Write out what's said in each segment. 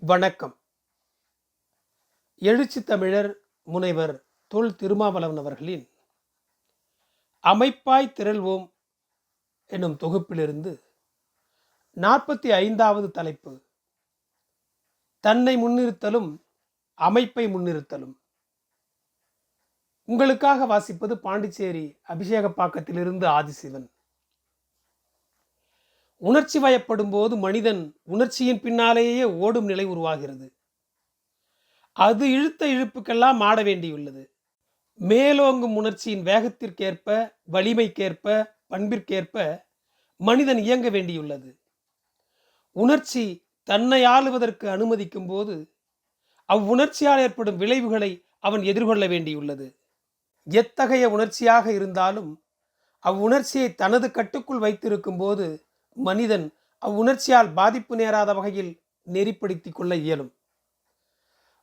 வணக்கம். எழுச்சி தமிழர் முனைவர் தொல் திருமாவளவன் அவர்களின் அமைப்பாய் திரள்வோம் என்னும் தொகுப்பிலிருந்து 45வது தலைப்பு, தன்னை முன்னிறுத்தலும் அமைப்பை முன்னிறுத்தலும். உங்களுக்காக வாசிப்பது பாண்டிச்சேரி அபிஷேகப்பாக்கத்திலிருந்து ஆதிசிவன். உணர்ச்சி வயப்படும் போது மனிதன் உணர்ச்சியின் பின்னாலேயே ஓடும் நிலை உருவாகிறது. அது இழுத்த இழுப்புக்கெல்லாம் ஆட வேண்டியுள்ளது. மேலோங்கும் உணர்ச்சியின் வேகத்திற்கேற்ப, வலிமைக்கேற்ப, பண்பிற்கேற்ப மனிதன் இயங்க வேண்டியுள்ளது. உணர்ச்சி தன்னை ஆளுவதற்கு அனுமதிக்கும் போது அவ்வுணர்ச்சியால் ஏற்படும் விளைவுகளை அவன் எதிர்கொள்ள வேண்டியுள்ளது. எத்தகைய உணர்ச்சியாக இருந்தாலும் அவ்வுணர்ச்சியை தனது கட்டுக்குள் வைத்திருக்கும் போது மனிதன் அவ்வுணர்ச்சியால் பாதிப்பு நேராத வகையில் நெறிப்படுத்திக் கொள்ள இயலும்.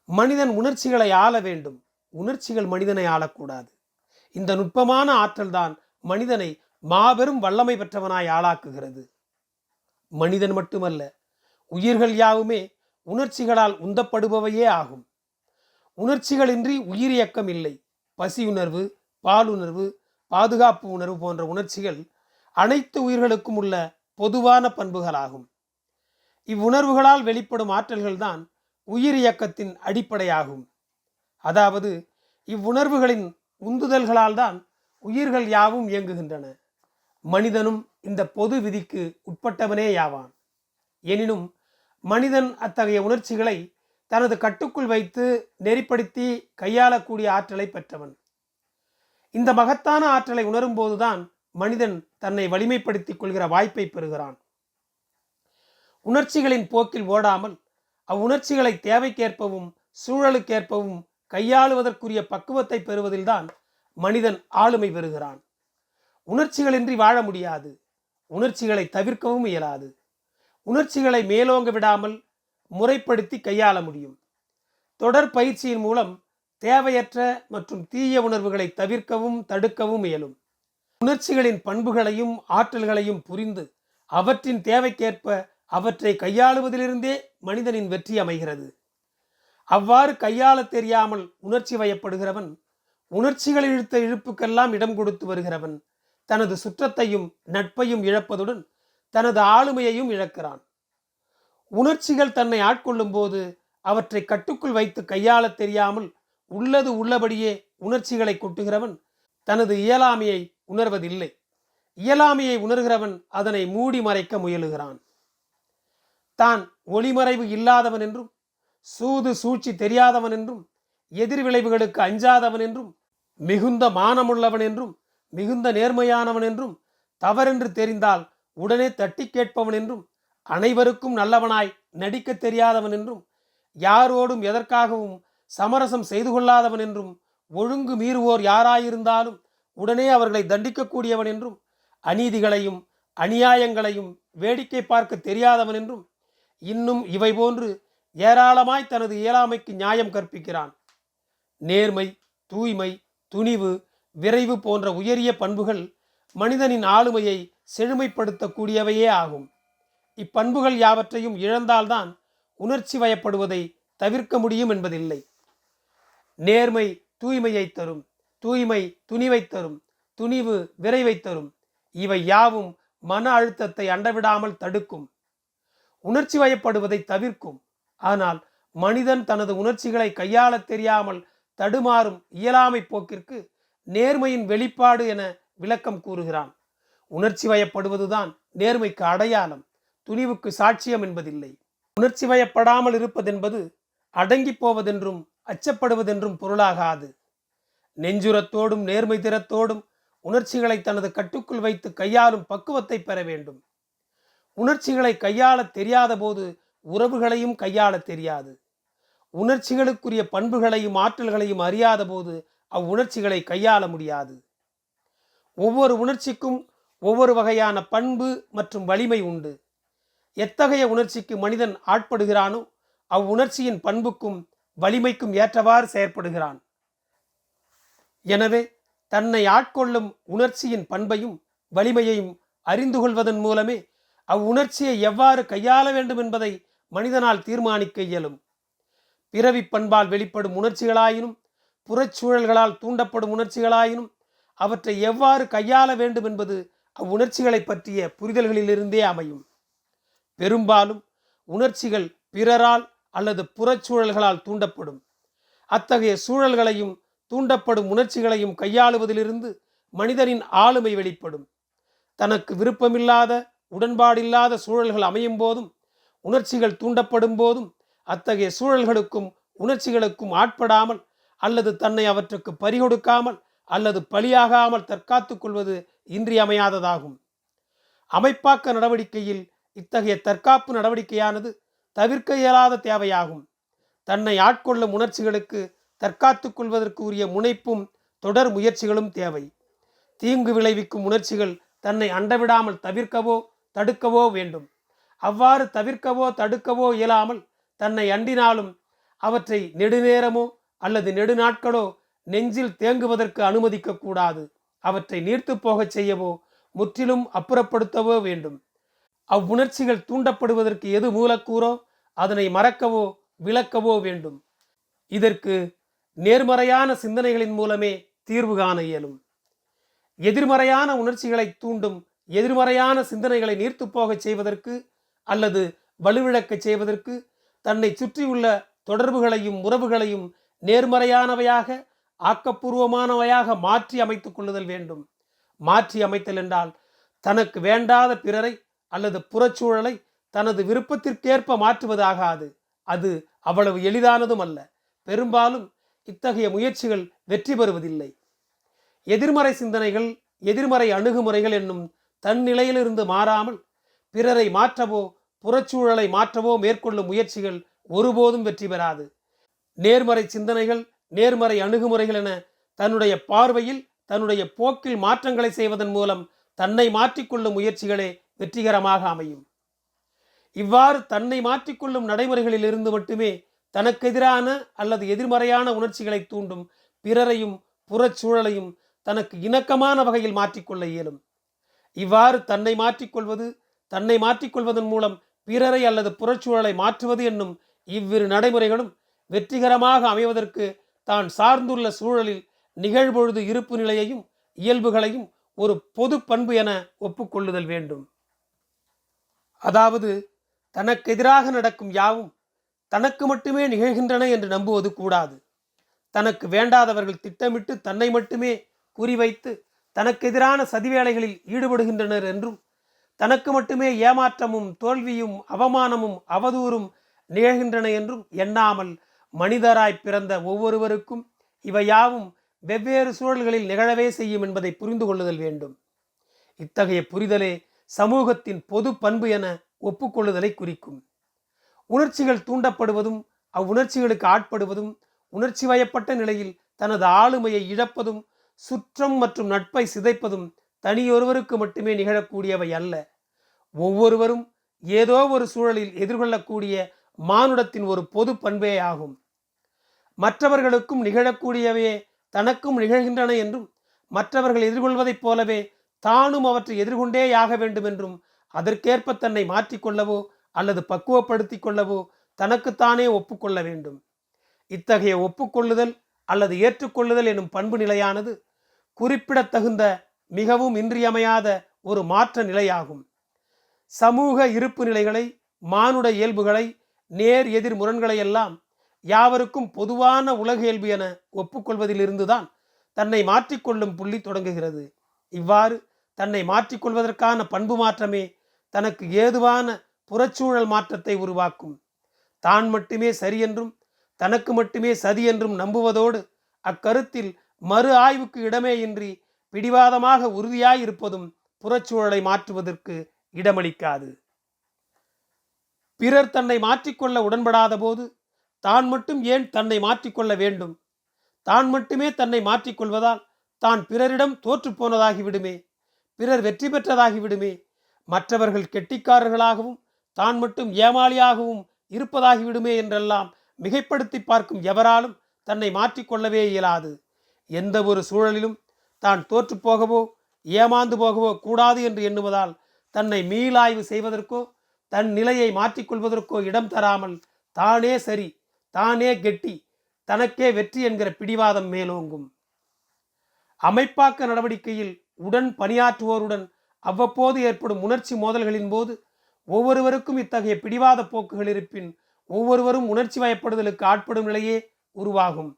மனிதன் உணர்ச்சிகளை ஆள வேண்டும், உணர்ச்சிகள் மனிதனை ஆளக்கூடாது. இந்த நுட்பமான ஆற்றல் தான் மனிதனை மாபெரும் வல்லமை பெற்றவனாய் ஆளாக்குகிறது. மனிதன் மட்டுமல்ல, உயிர்கள் யாவுமே உணர்ச்சிகளால் உந்தப்படுபவையே ஆகும். உணர்ச்சிகளின்றி உயிர் இயக்கம் இல்லை. பசியுணர்வு, பாலுணர்வு, பாதுகாப்பு உணர்வு போன்ற உணர்ச்சிகள் அனைத்து உயிர்களுக்கும் உள்ள பொதுவான பண்புகளாகும். இவ்வுணர்வுகளால் வெளிப்படும் ஆற்றல்கள்தான் உயிர் இயக்கத்தின் அடிப்படையாகும். அதாவது இவ்வுணர்வுகளின் உந்துதல்களால் தான் உயிர்கள் யாவும் இயங்குகின்றன. மனிதனும் இந்த பொது விதிக்கு உட்பட்டவனே யாவான். எனினும் மனிதன் அத்தகைய உணர்ச்சிகளை தனது கட்டுக்குள் வைத்து நெறிப்படுத்தி கையாளக்கூடிய ஆற்றலை பெற்றவன். இந்த மகத்தான ஆற்றலை உணரும் போதுதான் மனிதன் தன்னை வலிமைப்படுத்திக் கொள்கிற வாய்ப்பை பெறுகிறான். உணர்ச்சிகளின் போக்கில் ஓடாமல் அவ்வுணர்ச்சிகளை தேவைக்கேற்பவும் சூழலுக்கேற்பவும் கையாளுவதற்குரிய பக்குவத்தை பெறுவதில்தான் மனிதன் ஆளுமை பெறுகிறான். உணர்ச்சிகளின்றி வாழ முடியாது. உணர்ச்சிகளை தவிர்க்கவும் இயலாது. உணர்ச்சிகளை மேலோங்க விடாமல் முறைப்படுத்தி கையாள முடியும். தொடர் பயிற்சியின் மூலம் தேவையற்ற மற்றும் தீய உணர்வுகளை தவிர்க்கவும் தடுக்கவும் இயலும். உணர்ச்சிகளின் பண்புகளையும் ஆற்றல்களையும் புரிந்து அவற்றின் தேவைக்கேற்ப அவற்றை கையாளுவதிலிருந்தே மனிதனின் வெற்றி அமைகிறது. அவ்வாறு கையாள தெரியாமல் உணர்ச்சி வயப்படுகிறவன், உணர்ச்சிகள் இழுத்த இழுப்புக்கெல்லாம் இடம் கொடுத்து வருகிறவன், தனது சுற்றத்தையும் நட்பையும் இழப்பதுடன் தனது ஆளுமையையும் இழக்கிறான். உணர்ச்சிகள் தன்னை ஆட்கொள்ளும் போது அவற்றை கட்டுக்குள் வைத்து கையாள தெரியாமல் உள்ளது உள்ளபடியே உணர்ச்சிகளை கொட்டுகிறவன் தனது இயலாமையை உணர்வதில்லை. இயலாமையை உணர்கிறவன் அதனை மூடி மறைக்க முயலுகிறான். தான் ஒளிமறைவு இல்லாதவன் என்றும், சூது சூழ்ச்சி தெரியாதவன் என்றும், எதிர் விளைவுகளுக்கு அஞ்சாதவன் என்றும், மிகுந்த மானமுள்ளவன் என்றும், மிகுந்த நேர்மையானவன் என்றும், தவறென்று தெரிந்தால் உடனே தட்டி கேட்பவன் என்றும், அனைவருக்கும் நல்லவனாய் நடிக்க தெரியாதவன் என்றும், யாரோடும் எதற்காகவும் சமரசம் செய்து கொள்ளாதவன் என்றும், ஒழுங்கு மீறுவோர் யாராயிருந்தாலும் உடனே அவர்களை தண்டிக்கக்கூடியவன் என்றும், அநீதிகளையும் அநியாயங்களையும் வேடிக்கை பார்க்க தெரியாதவன் என்றும், இன்னும் இவை போன்று ஏராளமாய் தனது இயலாமைக்கு நியாயம் கற்பிக்கிறான். நேர்மை, தூய்மை, துணிவு, விரைவு போன்ற உயரிய பண்புகள் மனிதனின் ஆளுமையை செழுமைப்படுத்தக்கூடியவையே ஆகும். இப்பண்புகள் யாவற்றையும் இழந்தால்தான் உணர்ச்சி வயப்படுவதை தவிர்க்க முடியும் என்பதில்லை. நேர்மை தூய்மையை தரும், தூய்மை துணிவை தரும், துணிவு விரைவை தரும். இவை யாவும் மன அழுத்தத்தை அண்டவிடாமல் தடுக்கும், உணர்ச்சி வயப்படுவதை தவிர்க்கும். ஆனால் மனிதன் தனது உணர்ச்சிகளை கையாள தெரியாமல் தடுமாறும் இயலாமை போக்கிற்கு நேர்மையின் வெளிப்பாடு என விளக்கம் கூறுகிறான். உணர்ச்சி வயப்படுவதுதான் நேர்மைக்கு அடையாளம், துணிவுக்கு சாட்சியம் என்பதில்லை. உணர்ச்சி வயப்படாமல் இருப்பதென்பது அடங்கி போவதென்றும் அச்சப்படுவதென்றும் பொருளாகாது. நெஞ்சுரத்தோடும் நேர்மை திறத்தோடும் உணர்ச்சிகளை தனது கட்டுக்குள் வைத்து கையாளும் பக்குவத்தை பெற வேண்டும். உணர்ச்சிகளை கையாள தெரியாத போது உறவுகளையும் கையாள தெரியாது. உணர்ச்சிகளுக்குரிய பண்புகளையும் ஆற்றல்களையும் அறியாத போது அவ்வுணர்ச்சிகளை கையாள முடியாது. ஒவ்வொரு உணர்ச்சிக்கும் ஒவ்வொரு வகையான பண்பு மற்றும் வலிமை உண்டு. எத்தகைய உணர்ச்சிக்கு மனிதன் ஆட்படுகிறானோ அவ்வுணர்ச்சியின் பண்புக்கும் வலிமைக்கும் ஏற்றவாறு செயற்படுகிறான். எனவே தன்னை ஆட்கொள்ளும் உணர்ச்சியின் பண்பையும் வலிமையையும் அறிந்து கொள்வதன் மூலமே அவ்வுணர்ச்சியை எவ்வாறு கையாள வேண்டும் என்பதை மனிதனால் தீர்மானிக்க இயலும். பிறவி பண்பால் வெளிப்படும் உணர்ச்சிகளாயினும் புறச்சூழல்களால் தூண்டப்படும் உணர்ச்சிகளாயினும் அவற்றை எவ்வாறு கையாள வேண்டும் என்பது அவ்வுணர்ச்சிகளை பற்றிய புரிதல்களிலிருந்தே அமையும். பெரும்பாலும் உணர்ச்சிகள் பிறரால் அல்லது புறச்சூழல்களால் தூண்டப்படும். அத்தகைய சூழல்களையும் தூண்டப்படும் உணர்ச்சிகளையும் கையாளுவதிலிருந்து மனிதனின் ஆளுமை வெளிப்படும். தனக்கு விருப்பமில்லாத உடன்பாடில்லாத சூழல்கள் அமையும் போதும் உணர்ச்சிகள் தூண்டப்படும் போதும் அத்தகைய சூழல்களுக்கும் உணர்ச்சிகளுக்கும் ஆட்படாமல் அல்லது தன்னை அவற்றுக்கு பறிகொடுக்காமல் அல்லது பலியாகாமல் தற்காத்துக் கொள்வது இன்றியமையாததாகும். அமைப்பாக்க நடவடிக்கையில் இத்தகைய தற்காப்பு நடவடிக்கையானது தவிர்க்க இயலாத தேவையாகும். தன்னை ஆட்கொள்ளும் உணர்ச்சிகளுக்கு தற்காத்துக் கொள்வதற்கு உரிய முனைப்பும் தொடர் முயற்சிகளும் தேவை. தீங்கு விளைவிக்கும் உணர்ச்சிகள் தன்னை அண்டவிடாமல் தவிர்க்கவோ தடுக்கவோ வேண்டும். அவ்வாறு தவிர்க்கவோ தடுக்கவோ இயலாமல் தன்னை அண்டினாலும் அவற்றை நெடுநேரமோ அல்லது நெடுநாட்களோ நெஞ்சில் தேங்குவதற்கு அனுமதிக்க கூடாது. அவற்றை நீர்த்து போகச் செய்யவோ முற்றிலும் அப்புறப்படுத்தவோ வேண்டும். அவ்வுணர்ச்சிகள் தூண்டப்படுவதற்கு எது மூலக்கூறோ அதனை மறக்கவோ விளக்கவோ வேண்டும். இதற்கு நேர்மறையான சிந்தனைகளின் மூலமே தீர்வு காண இயலும். எதிர்மறையான உணர்ச்சிகளை தூண்டும் எதிர்மறையான சிந்தனைகளை நீர்த்து போகச் செய்வதற்கு அல்லது வலுவிழக்கச் செய்வதற்கு தன்னை சுற்றியுள்ள தொடர்புகளையும் உறவுகளையும் நேர்மறையானவையாக ஆக்கப்பூர்வமானவையாக மாற்றி அமைத்துக் கொள்ளுதல் வேண்டும். மாற்றி அமைத்தல் என்றால் தனக்கு வேண்டாத பிறரை அல்லது புறச்சூழலை தனது விருப்பத்திற்கேற்ப மாற்றுவதாகாது. அது அவ்வளவு எளிதானதும் அல்ல. பெரும்பாலும் இத்தகைய முயற்சிகள் வெற்றி பெறுவதில்லை. எதிர்மறை சிந்தனைகள் எதிர்மறை அணுகுமுறைகள் என்னும் தன்னிலையிலிருந்து மாறாமல் பிறரை மாற்றவோ புறச்சூழலை மாற்றவோ மேற்கொள்ளும் முயற்சிகள் ஒருபோதும் வெற்றி பெறாது. நேர்மறை சிந்தனைகள் நேர்மறை அணுகுமுறைகள் என தன்னுடைய பார்வையில் தன்னுடைய போக்கில் மாற்றங்களை செய்வதன் மூலம் தன்னை மாற்றிக்கொள்ளும் முயற்சிகளே வெற்றிகரமாக அமையும். இவ்வாறு தன்னை மாற்றிக்கொள்ளும் நடைமுறைகளில் இருந்து மட்டுமே தனக்கு எதிரான அல்லது எதிர்மறையான உணர்ச்சிகளை தூண்டும் பிறரையும் புறச்சூழலையும் தனக்கு இணக்கமான வகையில் மாற்றிக்கொள்ள இயலும். இவ்வாறு தன்னை மாற்றிக்கொள்வது தன்னை மாற்றிக்கொள்வதன் மூலம் பிறரை அல்லது புறச்சூழலை மாற்றுவது என்னும் இவ்விரு நடைமுறைகளும் வெற்றிகரமாக அமைவதற்கு தான் சார்ந்துள்ள சூழலில் நிகழ்பொழுது இருப்பு நிலையையும் இயல்புகளையும் ஒரு பொது பண்பு என ஒப்புக்கொள்ளுதல் வேண்டும். அதாவது தனக்கு எதிராக நடக்கும் யாவும் தனக்கு மட்டுமே நிகழ்கின்றன என்று நம்புவது கூடாது. தனக்கு வேண்டாதவர்கள் திட்டமிட்டு தன்னை மட்டுமே குறிவைத்து தனக்கு எதிரான சதிவேளைகளில் ஈடுபடுகின்றனர் என்றும் தனக்கு மட்டுமே ஏமாற்றமும் தோல்வியும் அவமானமும் அவதூறும் நிகழ்கின்றன என்றும் எண்ணாமல் மனிதராய் பிறந்த ஒவ்வொருவருக்கும் இவையாவும் வெவ்வேறு சூழல்களில் நிகழவே செய்யும் என்பதை புரிந்து கொள்ளுதல் வேண்டும். இத்தகைய புரிதலே சமூகத்தின் பொது பண்பு என ஒப்புக்கொள்ளுதலை குறிக்கும். உணர்ச்சிகள் தூண்டப்படுவதும் அவ்வுணர்ச்சிகளுக்கு ஆட்படுவதும் உணர்ச்சி வயப்பட்ட நிலையில் தனது ஆளுமையை இழப்பதும் சுற்றம் மற்றும் நட்பை சிதைப்பதும் தனியொருவருக்கு மட்டுமே நிகழக்கூடியவை அல்ல. ஒவ்வொருவரும் ஏதோ ஒரு சூழலில் எதிர்கொள்ளக்கூடிய மானுடத்தின் ஒரு பொது பண்பே ஆகும். மற்றவர்களுக்கும் நிகழக்கூடியவையே தனக்கும் நிகழ்கின்றன என்றும் மற்றவர்கள் எதிர்கொள்வதைப் போலவே தானும் அவற்றை எதிர்கொண்டேயாக வேண்டும் என்றும் அதற்கேற்ப தன்னை மாற்றிக்கொள்ளவோ அல்லது பக்குவப்படுத்திக் கொள்ளவோ தனக்குத்தானே ஒப்புக்கொள்ள வேண்டும். இத்தகைய ஒப்புக்கொள்ளுதல் அல்லது ஏற்றுக்கொள்ளுதல் எனும் பண்பு நிலையானது குறிப்பிடத்தகுந்த மிகவும் இன்றியமையாத ஒரு மாற்ற நிலையாகும். சமூக இருப்பு நிலைகளை மானுட இயல்புகளை நேர் எதிர் முரண்களை எல்லாம் யாவருக்கும் பொதுவான உலக இயல்பு என ஒப்புக்கொள்வதிலிருந்துதான் தன்னை மாற்றிக்கொள்ளும் புள்ளி தொடங்குகிறது. இவ்வாறு தன்னை மாற்றிக்கொள்வதற்கான பண்பு மாற்றமே தனக்கு ஏதுவான புறச்சூழல் மாற்றத்தை உருவாக்கும். தான் மட்டுமே சரி என்றும் தனக்கு மட்டுமே சதி என்றும் நம்புவதோடு அக்கருத்தில் மறு ஆய்வுக்கு இடமே இன்றி பிடிவாதமாக உறுதியாயிருப்பதும் புறச்சூழலை மாற்றுவதற்கு இடமளிக்காது. பிறர் தன்னை மாற்றிக்கொள்ள உடன்படாத போது தான் மட்டும் ஏன் தன்னை மாற்றிக்கொள்ள வேண்டும்? தான் மட்டுமே தன்னை மாற்றிக்கொள்வதால் தான் பிறரிடம் தோற்று போனதாகிவிடுமே, பிறர் வெற்றி பெற்றதாகிவிடுமே, மற்றவர்கள் கெட்டிக்காரர்களாகவும் தான் மட்டும் ஏமாளியாகவும் இருப்பதாகிவிடுமே என்றெல்லாம் மிகைப்படுத்தி பார்க்கும் எவராலும் தன்னை மாற்றிக்கொள்ளவே இயலாது. எந்த ஒரு சூழலிலும் தான் தோற்று போகவோ ஏமாந்து போகவோ கூடாது என்று எண்ணுவதால் தன்னை மீளாய்வு செய்வதற்கோ தன் நிலையை மாற்றிக்கொள்வதற்கோ இடம் தராமல் தானே சரி, தானே கெட்டி, தனக்கே வெற்றி என்கிற பிடிவாதம் மேலோங்கும். அமைப்பாக்க நடவடிக்கையில் உடன் பணியாற்றுவோருடன் அவ்வப்போது ஏற்படும் உணர்ச்சி மோதல்களின் போது ஒவ்வொருவருக்கும் இத்தகைய பிடிவாத போக்குகள் இருப்பின் ஒவ்வொருவரும் உணர்ச்சி வயப்படுதலுக்கு ஆட்படும் நிலையே உருவாகும்.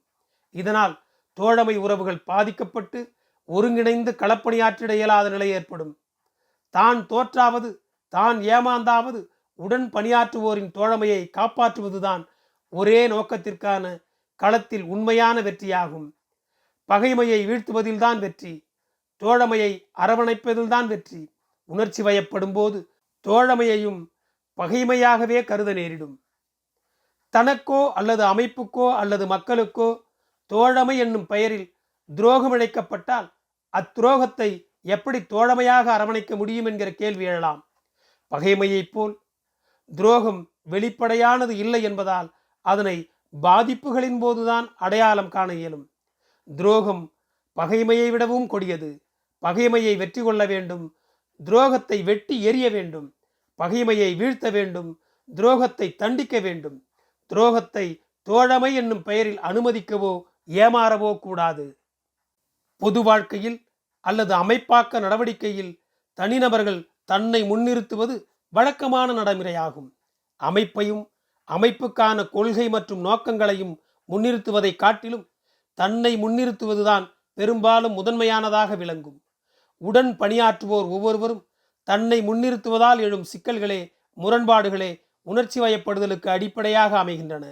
இதனால் தோழமை உறவுகள் பாதிக்கப்பட்டு ஒருங்கிணைந்து களப்பணியாற்றிட இயலாத நிலை ஏற்படும். தான் தோற்றாவது, தான் ஏமாந்தாவது உடன் பணியாற்றுவோரின் தோழமையை காப்பாற்றுவதுதான் ஒரே நோக்கத்திற்கான களத்தில் உண்மையான வெற்றியாகும். பகைமையை வீழ்த்துவதில்தான் வெற்றி, தோழமையை அரவணைப்பதில்தான் வெற்றி. உணர்ச்சி வயப்படும் போது தோழமையையும் பகைமையாகவே கருத நேரிடும். தனக்கோ அல்லது அமைப்புக்கோ அல்லது மக்களுக்கோ தோழமை என்னும் பெயரில் துரோகம் இழைக்கப்பட்டால் அத்துரோகத்தை எப்படி தோழமையாக அரவணைக்க முடியும் என்கிற கேள்வி எழலாம். பகைமையைப் போல் துரோகம் வெளிப்படையானது இல்லை என்பதால் அதனை பாதிப்புகளின் போதுதான் அடையாளம் காண இயலும். துரோகம் பகைமையை விடவும் கொடியது. பகைமையை வெற்றி கொள்ள வேண்டும், துரோகத்தை வெட்டி எறிய வேண்டும். பகைமையை வீழ்த்த வேண்டும், துரோகத்தை தண்டிக்க வேண்டும். துரோகத்தை தோழமை என்னும் பெயரில் அனுமதிக்கவோ ஏமாறவோ கூடாது. பொது வாழ்க்கையில் அல்லது அமைப்பாக்க நடவடிக்கையில் தனிநபர்கள் தன்னை முன்னிறுத்துவது வழக்கமான நடைமுறையாகும். அமைப்பையும் அமைப்புக்கான கொள்கை மற்றும் நோக்கங்களையும் முன்னிறுத்துவதை காட்டிலும் தன்னை முன்னிறுத்துவதுதான் பெரும்பாலும் முதன்மையானதாக விளங்கும். உடன் பணியாற்றுவோர் ஒவ்வொருவரும் தன்னை முன்னிறுத்துவதால் எழும் சிக்கல்களே, முரண்பாடுகளே உணர்ச்சி வயப்படுதலுக்கு அடிப்படையாக அமைகின்றன.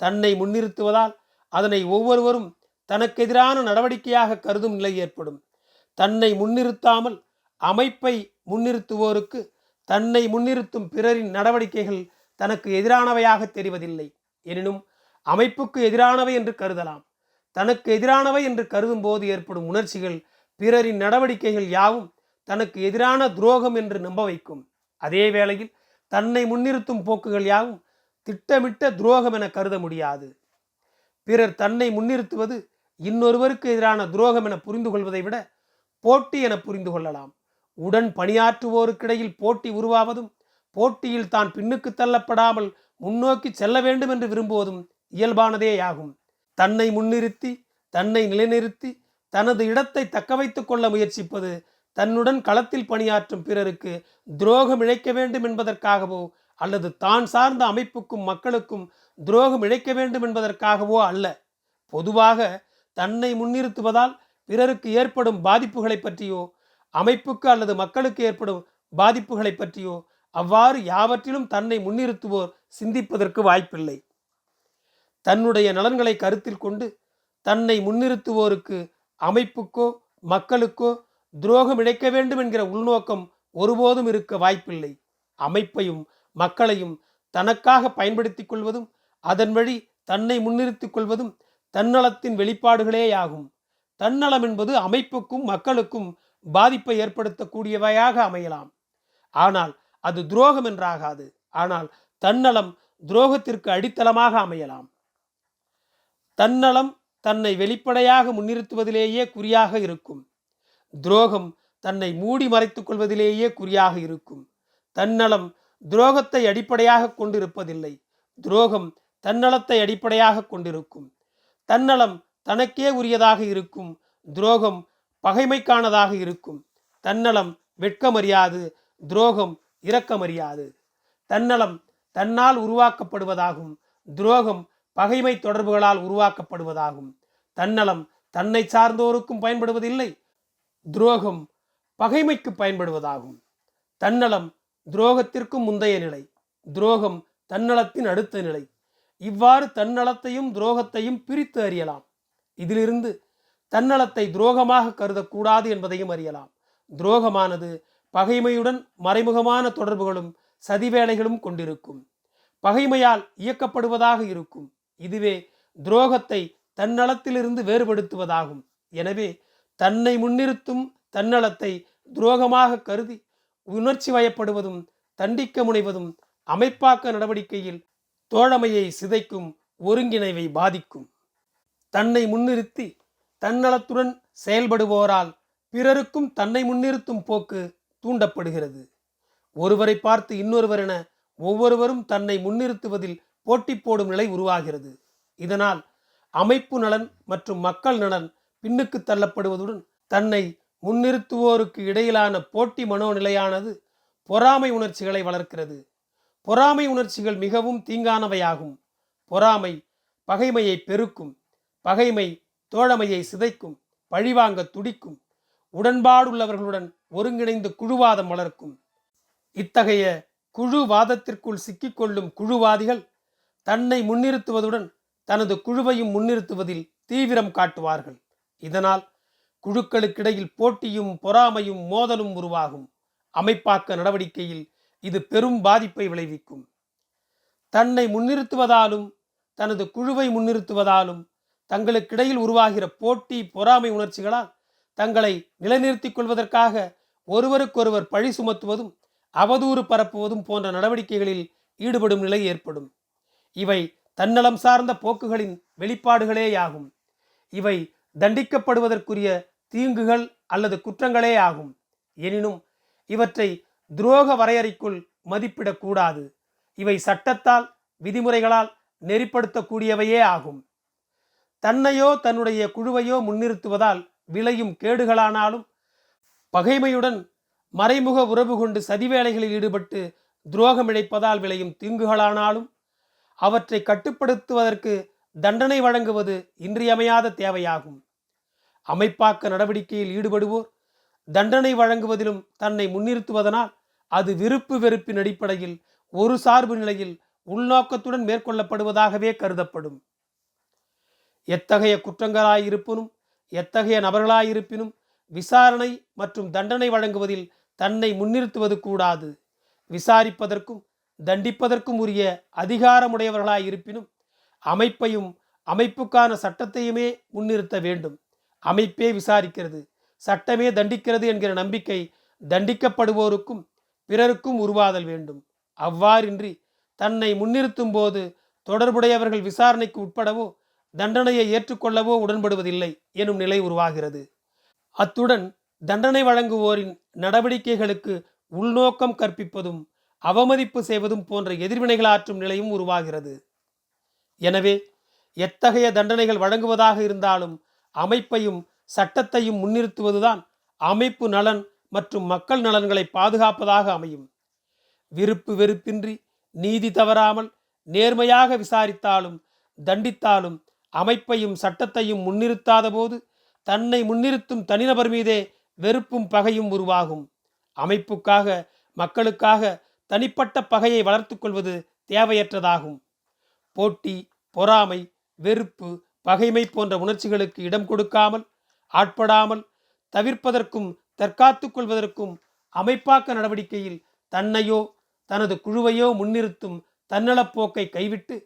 தன்னை முன்னிறுத்துவதால் அதனை ஒவ்வொருவரும் தனக்கு எதிரான நடவடிக்கையாக கருதும் நிலை ஏற்படும். தன்னை முன்னிறுத்தாமல் அமைப்பை முன்னிறுத்துவோருக்கு தன்னை முன்னிறுத்தும் பிறரின் நடவடிக்கைகள் தனக்கு எதிரானவையாக தெரிவதில்லை. எனினும் அமைப்புக்கு எதிரானவை என்று கருதலாம். தனக்கு எதிரானவை என்று கருதும் போது ஏற்படும் உணர்ச்சிகள் பிறரின் நடவடிக்கைகள் யாவும் தனக்கு எதிரான துரோகம் என்று நம்ப வைக்கும். அதே வேளையில் தன்னை முன்னிறுத்தும் போக்குகள் யாவும் திட்டமிட்ட துரோகம் என கருத முடியாது. பிறர் தன்னை முன்னிறுத்துவது இன்னொருவருக்கு எதிரான துரோகம் என புரிந்து கொள்வதை விட போட்டி என புரிந்து கொள்ளலாம். உடன் பணியாற்றுவோருக்கிடையில் போட்டி உருவாவதும் போட்டியில் தான் பின்னுக்கு தள்ளப்படாமல் முன்னோக்கி செல்ல வேண்டும் என்று விரும்புவதும் இயல்பானதேயாகும். தன்னை முன்னிறுத்தி, தன்னை நிலைநிறுத்தி, தனது இடத்தை தக்க வைத்துக் கொள்ள முயற்சிப்பது தன்னுடன் களத்தில் பணியாற்றும் பிறருக்கு துரோகம் இழைக்க வேண்டும் என்பதற்காகவோ அல்லது தான் சார்ந்த அமைப்புக்கும் மக்களுக்கும் துரோகம் இழைக்க வேண்டும் என்பதற்காகவோ அல்ல. பொதுவாக தன்னை முன்னிறுத்துவதால் பிறருக்கு ஏற்படும் பாதிப்புகளை பற்றியோ அமைப்புக்கு அல்லது மக்களுக்கு ஏற்படும் பாதிப்புகளை பற்றியோ அவ்வாறு யாவற்றிலும் தன்னை முன்னிறுத்துவோர் சிந்திப்பதற்கு வாய்ப்பில்லை. தன்னுடைய நலன்களை கருத்தில் கொண்டு தன்னை முன்னிறுத்துவோருக்கு அமைப்புக்கோ மக்களுக்கோ துரோகம் இழைக்க வேண்டும் என்கிற உள்நோக்கம் ஒருபோதும் இருக்க வாய்ப்பில்லை. அமைப்பையும் மக்களையும் தனக்காக பயன்படுத்திக் கொள்வதும் அதன் வழி தன்னை முன்னிறுத்திக் கொள்வதும் தன்னலத்தின் வெளிப்பாடுகளேயாகும். தன்னலம் என்பது அமைப்புக்கும் மக்களுக்கும் பாதிப்பை ஏற்படுத்தக்கூடியவையாக அமையலாம். ஆனால் அது துரோகம் என்றாகாது. ஆனால் தன்னலம் துரோகத்திற்கு அடித்தளமாக அமையலாம். தன்னலம் தன்னை வெளிப்படையாக முன்னிறுத்துவதிலேயே குறியாக இருக்கும். துரோகம் தன்னை மூடி மறைத்துக் கொள்வதிலேயே குறியாக இருக்கும். தன்னலம் துரோகத்தை அடிப்படையாக கொண்டிருப்பதில்லை. துரோகம் தன்னலத்தை அடிப்படையாக கொண்டிருக்கும். தன்னலம் தனக்கே உரியதாக இருக்கும். துரோகம் பகைமைக்கானதாக இருக்கும். தன்னலம் வெட்கமறியாது, துரோகம் இரக்கமறியாது. தன்னலம் தன்னால் உருவாக்கப்படுவதாகும். துரோகம் பகைமை தொடர்புகளால் உருவாக்கப்படுவதாகும். தன்னலம் தன்னை சார்ந்தோருக்கும் பயன்படுவதில்லை. துரோகம் பகைமைக்கு பயன்படுவதாகும். தன்னலம் துரோகத்திற்கும் முந்தைய நிலை, துரோகம் தன்னலத்தின் அடுத்த நிலை. இவ்வாறு தன்னலத்தையும் துரோகத்தையும் பிரித்து அறியலாம். இதிலிருந்து தன்னலத்தை துரோகமாக கருதக்கூடாது என்பதையும் அறியலாம். துரோகமானது பகைமையுடன் மறைமுகமான தொடர்புகளும் சதிவேளைகளும் கொண்டிருக்கும். பகைமையால் இயக்கப்படுவதாக இருக்கும். இதுவே துரோகத்தை தன்னலத்திலிருந்து வேறுபடுத்துவதாகும். எனவே தன்னை முன்னிறுத்தும் தன்னலத்தை துரோகமாக கருதி உணர்ச்சி வயப்படுவதும் தண்டிக்க முனைவதும் அமைப்பாக்க நடவடிக்கையில் தோழமையை சிதைக்கும், ஒருங்கிணைவை பாதிக்கும். தன்னை முன்னிறுத்தி தன்னலத்துடன் செயல்படுவோரால் பிறருக்கும் தன்னை முன்னிறுத்தும் போக்கு தூண்டப்படுகிறது. ஒருவரை பார்த்து இன்னொருவர் என ஒவ்வொருவரும் தன்னை முன்னிறுத்துவதில் போட்டி போடும் நிலை உருவாகிறது. இதனால் அமைப்பு நலன் மற்றும் மக்கள் நலன் பின்னுக்கு தள்ளப்படுவதுடன் தன்னை முன்னிறுத்துவோருக்கு இடையிலான போட்டி மனோநிலையானது பொறாமை உணர்ச்சிகளை வளர்க்கிறது. பொறாமை உணர்ச்சிகள் மிகவும் தீங்கானவையாகும். பொறாமை பகைமையை பெருக்கும். பகைமை தோழமையை சிதைக்கும். பழிவாங்க துடிக்கும். உடன்பாடுள்ளவர்களுடன் ஒருங்கிணைந்து குழுவாதம் வளர்க்கும். இத்தகைய குழுவாதத்திற்குள் சிக்கிக்கொள்ளும் குழுவாதிகள் தன்னை முன்னிறுத்துவதுடன் தனது குழுவையும் முன்னிறுத்துவதில் தீவிரம் காட்டுவார்கள். இதனால் குழுக்களுக்கிடையில் போட்டியும் பொறாமையும் மோதலும் உருவாகும். அமைப்பாக்க நடவடிக்கையில் இது பெரும் பாதிப்பை விளைவிக்கும். தன்னை முன்னிறுத்துவதாலும் தனது குழுவை முன்னிறுத்துவதாலும் தங்களுக்கிடையில் உருவாகிற போட்டி பொறாமை உணர்ச்சிகளால் தங்களை நிலைநிறுத்திக் கொள்வதற்காக ஒருவருக்கொருவர் பழி சுமத்துவதும் அவதூறு பரப்புவதும் போன்ற நடவடிக்கைகளில் ஈடுபடும் நிலை ஏற்படும். இவை தன்னலம் சார்ந்த போக்குகளின் வெளிப்பாடுகளேயாகும். இவை தண்டிக்கப்படுவதற்குரிய தீங்குகள் அல்லது குற்றங்களே ஆகும். எனினும் இவற்றை துரோக வரையறைக்குள் மதிப்பிடக்கூடாது. இவை சட்டத்தால் விதிமுறைகளால் நெறிப்படுத்தக்கூடியவையே ஆகும். தன்னையோ தன்னுடைய குழுவையோ முன்னிறுத்துவதால் விளையும் கேடுகளானாலும் பகைமையுடன் மறைமுக உறவு கொண்டு சதிவேளைகளில் ஈடுபட்டு துரோகம் இழைப்பதால் விளையும் தீங்குகளானாலும் அவற்றை கட்டுப்படுத்துவதற்கு தண்டனை வழங்குவது இன்றியமையாத தேவையாகும். அமைப்பாக்க நடவடிக்கையில் ஈடுபடுவோர் தண்டனை வழங்குவதிலும் தன்னை முன்னிறுத்துவதனால் அது விருப்பு வெறுப்பின் அடிப்படையில் ஒரு சார்பு நிலையில் உள்நோக்கத்துடன் மேற்கொள்ளப்படுவதாகவே கருதப்படும். எத்தகைய குற்றங்களாயிருப்பினும் எத்தகைய நபர்களாயிருப்பினும் விசாரணை மற்றும் தண்டனை வழங்குவதில் தன்னை முன்னிறுத்துவது கூடாது. விசாரிப்பதற்கும் தண்டிப்பதற்கும் உரிய அதிகாரமுடையவர்களாயிருப்பினும் அமைப்பையும் அமைப்புக்கான சட்டத்தையுமே முன்னிறுத்த வேண்டும். அமைப்பே விசாரிக்கிறது, சட்டமே தண்டிக்கிறது என்கிற நம்பிக்கை தண்டிக்கப்படுவோருக்கும் பிறருக்கும் உருவாதல் வேண்டும். அவ்வாறின்றி தன்னை முன்னிறுத்தும் போது தொடர்புடையவர்கள் விசாரணைக்கு உட்படவோ தண்டனையை ஏற்றுக்கொள்ளவோ உடன்படுவதில்லை எனும் நிலை உருவாகிறது. அத்துடன் தண்டனை வழங்குவோரின் நடவடிக்கைகளுக்கு உள்நோக்கம் கற்பிப்பதும் அவமதிப்பு செய்வதும் போன்ற எதிர்வினைகள் ஆற்றும் நிலையும் உருவாகிறது. எனவே எத்தகைய தண்டனைகள் வழங்குவதாக இருந்தாலும் அமைப்பையும் சட்டத்தையும் முன்னிறுத்துவதுதான் அமைப்பு நலன் மற்றும் மக்கள் நலன்களை பாதுகாப்பதாக அமையும். விருப்பு வெறுப்பின்றி நீதி தவறாமல் நேர்மையாக விசாரித்தாலும் தண்டித்தாலும் அமைப்பையும் சட்டத்தையும் முன்னிறுத்தாத போது தன்னை முன்னிறுத்தும் தனிநபர் மீதே வெறுப்பும் பகையும் உருவாகும். அமைப்புக்காக மக்களுக்காக தனிப்பட்ட பகையை வளர்த்து கொள்வது தேவையற்றதாகும். போட்டி பொறாமை வெறுப்பு பகைமை போன்ற உணர்ச்சிகளுக்கு இடம் கொடுக்காமல் ஆட்படாமல் தவிர்ப்பதற்கும் தற்காத்து கொள்வதற்கும் அமைப்பாக்க நடவடிக்கையில் தன்னையோ தனது குழுவையோ முன்னிறுத்தும் தன்னலப்போக்கை கைவிட்டு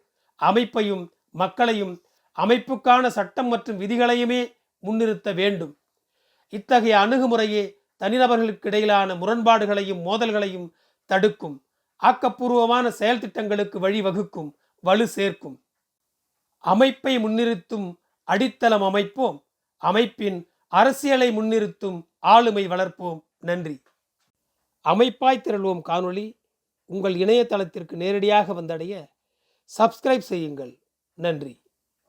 அமைப்பையும் மக்களையும் அமைப்புக்கான சட்டம் மற்றும் விதிகளையுமே முன்னிறுத்த வேண்டும். இத்தகைய அணுகுமுறையே தனிநபர்களுக்கு இடையிலான முரண்பாடுகளையும் மோதல்களையும் தடுக்கும். ஆக்கப்பூர்வமான செயல் திட்டங்களுக்கு வழிவகுக்கும், வலு சேர்க்கும். அமைப்பை முன்னிறுத்தும் அடித்தளம் அமைப்போம். அமைப்பின் அரசியலை முன்னிறுத்தும் ஆளுமை வளர்ப்போம். நன்றி. அமைப்பாய் திரள்வோம் காணொளி உங்கள் இணையதளத்திற்கு நேரடியாக வந்தடைய சப்ஸ்கிரைப் செய்யுங்கள். நன்றி.